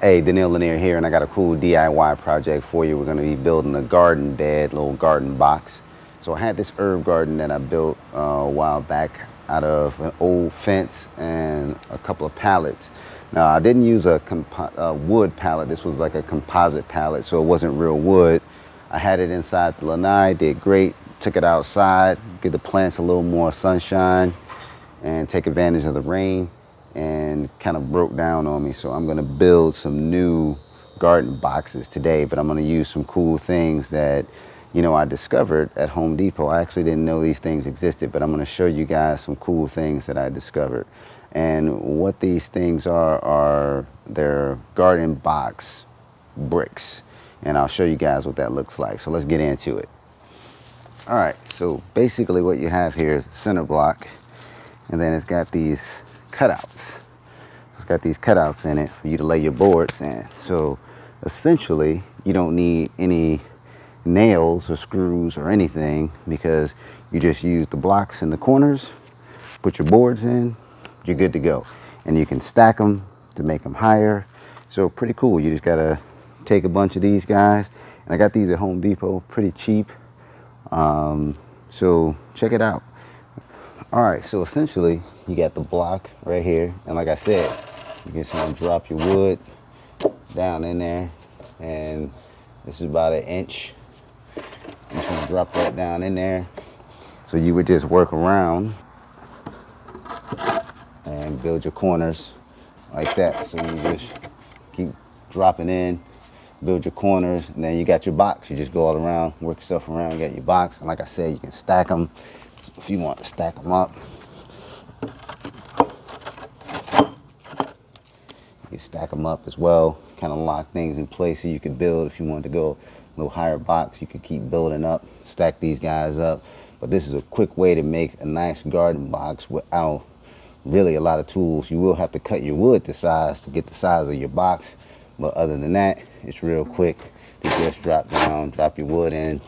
Hey, Daniil Lanier here, and I got a cool DIY project for you. We're going to be building a garden bed, little garden box. So I had this herb garden that I built a while back out of an old fence and a couple of pallets. Now, I didn't use a wood pallet. This was like a composite pallet, so it wasn't real wood. I had it inside the lanai, did great. Took it outside, give the plants a little more sunshine, and take advantage of the rain, and kind of broke down on me. So I'm going to build some new garden boxes today, but I'm going to use some cool things that, I discovered at Home Depot. I actually didn't know these things existed, but I'm going to show you guys some cool things that I discovered. And what these things are they're garden box bricks. And I'll show you guys what that looks like. So let's get into it. All right, so basically what you have here is a center block, and then it's got these cutouts. It's got these cutouts in it for you to lay your boards in. So essentially, you don't need any nails or screws or anything, because you just use the blocks in the corners, put your boards in, you're good to go. And you can stack them to make them higher. So pretty cool. You just gotta take a bunch of these guys. And I got these at Home Depot, pretty cheap. So check it out. All right, so essentially you got the block right here, and like I said, you just want to drop your wood down in there, and this is about an inch. You just want to drop that down in there. So you would just work around and build your corners like that. So you just keep dropping in, build your corners, and then you got your box. You just go all around, work yourself around, get your box. And like I said, you can stack them if you want to stack them up. You can stack them up as well, kind of lock things in place so you can build. If you want to go a little higher box, you can keep building up, stack these guys up. But this is a quick way to make a nice garden box without really a lot of tools. You will have to cut your wood to size to get the size of your box, but other than that, it's real quick to just drop down, drop your wood in,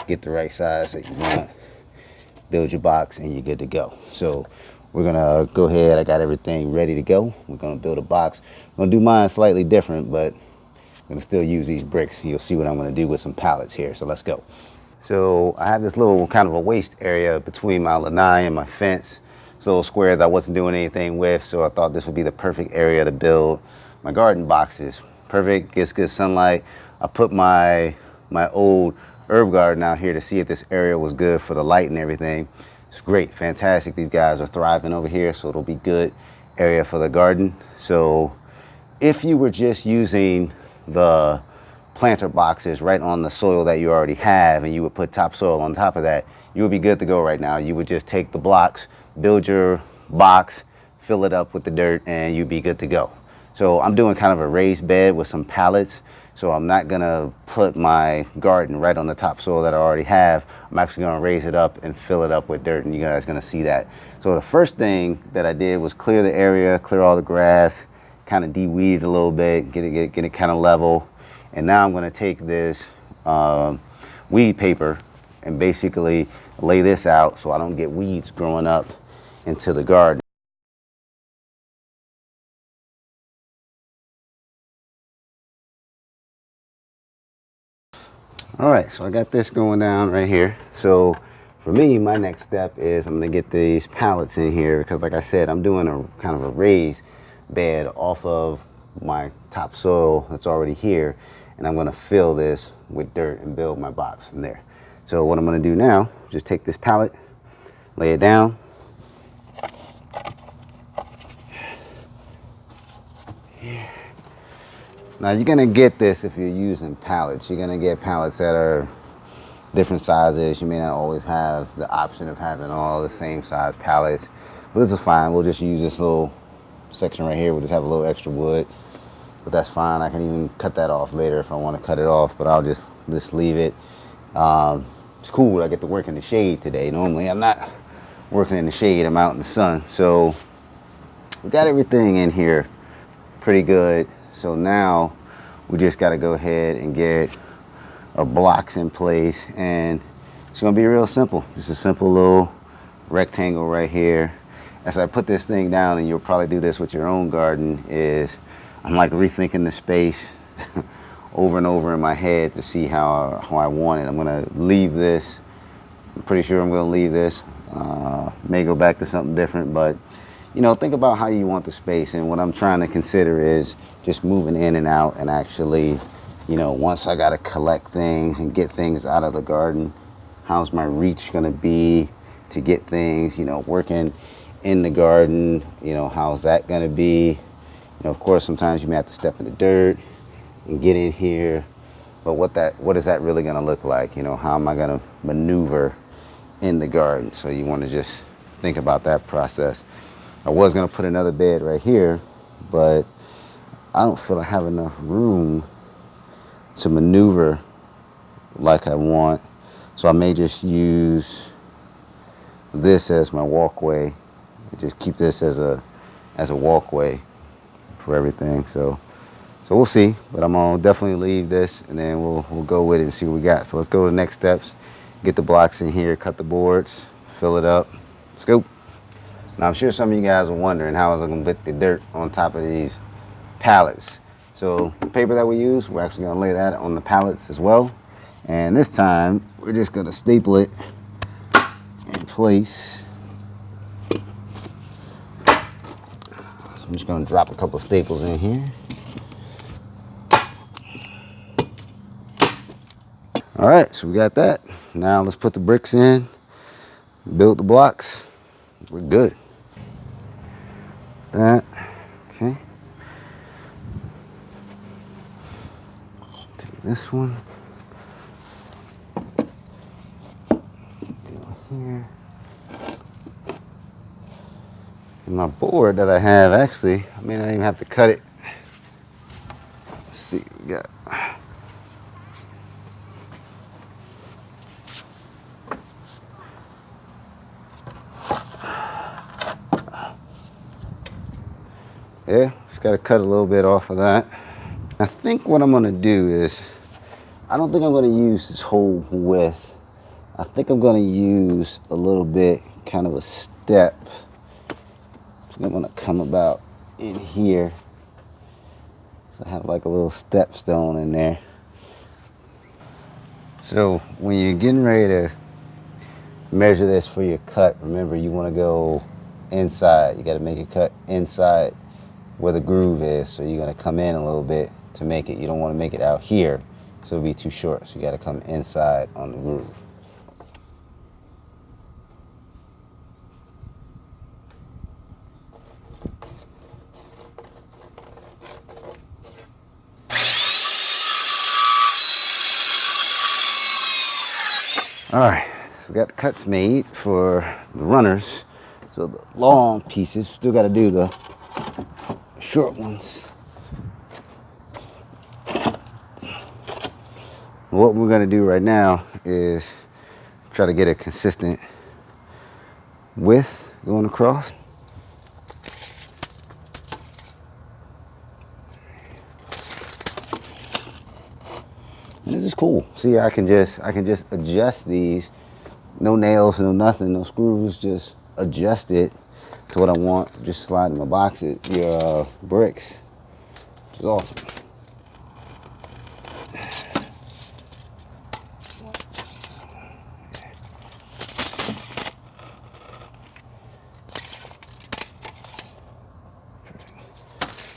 get the right size that you want, build your box, and you're good to go. So we're gonna go ahead. I got everything ready to go. We're gonna build a box. I'm gonna do mine slightly different, but I'm gonna still use these bricks. You'll see what I'm gonna do with some pallets here. So let's go. So I have this little kind of a waste area between my lanai and my fence. It's a little square that I wasn't doing anything with, so I thought this would be the perfect area to build my garden boxes. Perfect, gets good sunlight. I put my old herb garden out here to see if this area was good for the light and everything. It's great, fantastic. These guys are thriving over here, so it'll be good area for the garden. So if you were just using the planter boxes right on the soil that you already have, and you would put topsoil on top of that, you would be good to go right now. You would just take the blocks, build your box, fill it up with the dirt, and you'd be good to go. So I'm doing kind of a raised bed with some pallets. So I'm not gonna put my garden right on the topsoil that I already have. I'm actually gonna raise it up and fill it up with dirt, and you guys are gonna see that. So the first thing that I did was clear the area, clear all the grass, kind of de-weed it a little bit, get it kind of level. And now I'm gonna take this weed paper and basically lay this out so I don't get weeds growing up into the garden. All right, so I got this going down right here. So for me, my next step is I'm gonna get these pallets in here, because like I said, I'm doing a kind of a raised bed off of my topsoil that's already here, and I'm gonna fill this with dirt and build my box from there. So what I'm gonna do now, just take this pallet, lay it down. Now you're gonna get this if you're using pallets. You're gonna get pallets that are different sizes. You may not always have the option of having all the same size pallets, but this is fine. We'll just use this little section right here. We'll just have a little extra wood, but that's fine. I can even cut that off later if I want to cut it off, but I'll just leave it. It's cool. I get to work in the shade today. Normally I'm not working in the shade. I'm out in the sun. So we got everything in here pretty good. So now we just got to go ahead and get our blocks in place, and it's going to be real simple. Just a simple little rectangle right here. As I put this thing down, and you'll probably do this with your own garden, is I'm like rethinking the space over and over in my head to see how I want it. I'm gonna leave this. I'm pretty sure I'm gonna leave this. May go back to something different, but you know, think about how you want the space. And what I'm trying to consider is just moving in and out, and actually, you know, once I gotta collect things and get things out of the garden, how's my reach gonna be to get things, you know, working in the garden, you know, how's that gonna be? You know, of course, sometimes you may have to step in the dirt and get in here, but what is that really gonna look like? You know, how am I gonna maneuver in the garden? So you wanna just think about that process. I was gonna put another bed right here, but I don't feel I have enough room to maneuver like I want. So I may just use this as my walkway. Just keep this as a walkway for everything. So we'll see, but I'm gonna definitely leave this, and then we'll go with it and see what we got. So let's go to the next steps. Get the blocks in here, cut the boards, fill it up. Let's go. Now I'm sure some of you guys are wondering how I was gonna put the dirt on top of these pallets. So the paper that we use, we're actually gonna lay that on the pallets as well. And this time we're just gonna staple it in place. So I'm just gonna drop a couple of staples in here. All right, so we got that. Now let's put the bricks in, build the blocks. We're good. That, okay. Take this one. Go here. And my board that I have, actually, I may not even have to cut it. Let's see, we got. Yeah, just got to cut a little bit off of that. I think what I'm going to do is, I don't think I'm going to use this whole width. I think I'm going to use a little bit, kind of a step. So I'm going to come about in here. So I have like a little step stone in there. So when you're getting ready to measure this for your cut, remember you want to go inside. You got to make it cut inside where the groove is. So you're going to come in a little bit to make it. You don't want to make it out here, so it'll be too short. So you got to come inside on the groove. All right, so we got the cuts made for the runners. So the long pieces, still got to do the short ones. What we're going to do right now is try to get a consistent width going across. And this is cool. See, I can just adjust these. No nails, no nothing, no screws, just adjust it to what I want. Just slide in my boxes, your bricks. Which is awesome.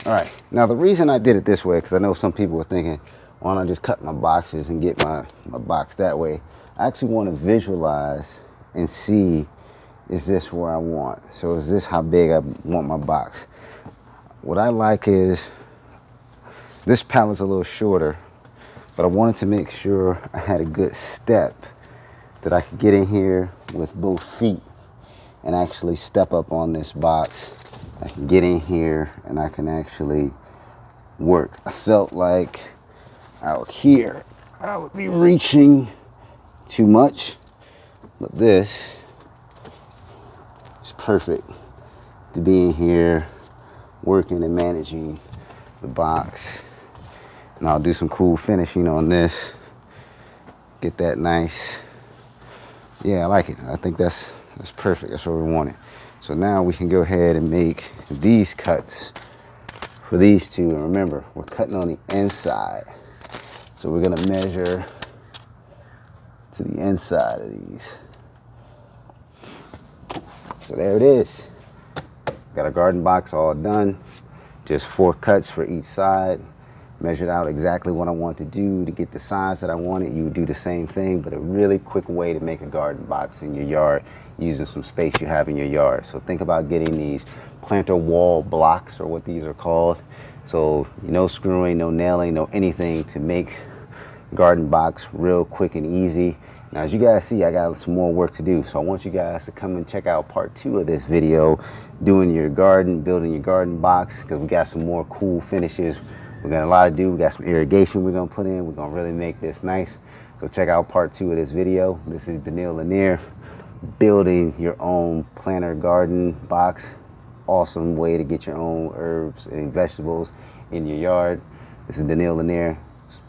All right, now the reason I did it this way, because I know some people were thinking, why don't I just cut my boxes and get my box that way? I actually want to visualize and see, is this where I want? So is this how big I want my box? What I like is, this pallet's a little shorter, but I wanted to make sure I had a good step that I could get in here with both feet and actually step up on this box. I can get in here and I can actually work. I felt like out here I would be reaching too much, but this is perfect to be in here working and managing the box. And I'll do some cool finishing on this, get that nice. Yeah, I like it. I think that's perfect. That's what we wanted. So now we can go ahead and make these cuts for for these two. And remember, we're cutting on the inside. So we're gonna measure to the inside of these. So there it is. Got our garden box all done. Just 4 cuts for each side. Measured out exactly what I want to do to get the size that I wanted. You would do the same thing, but a really quick way to make a garden box in your yard using some space you have in your yard. So think about getting these planter wall blocks, or what these are called. So no screwing, no nailing, no anything, to make garden box real quick and easy. Now, as you guys see, I got some more work to do. So I want you guys to come and check out part 2 of this video, doing your garden, building your garden box, because we got some more cool finishes. We got a lot to do. We got some irrigation we're gonna put in. We're gonna really make this nice. So check out part 2 of this video. This is Daniil Lanier, building your own planter garden box. Awesome way to get your own herbs and vegetables in your yard. This is Daniil Lanier.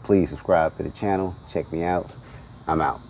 Please subscribe to the channel. Check me out. I'm out.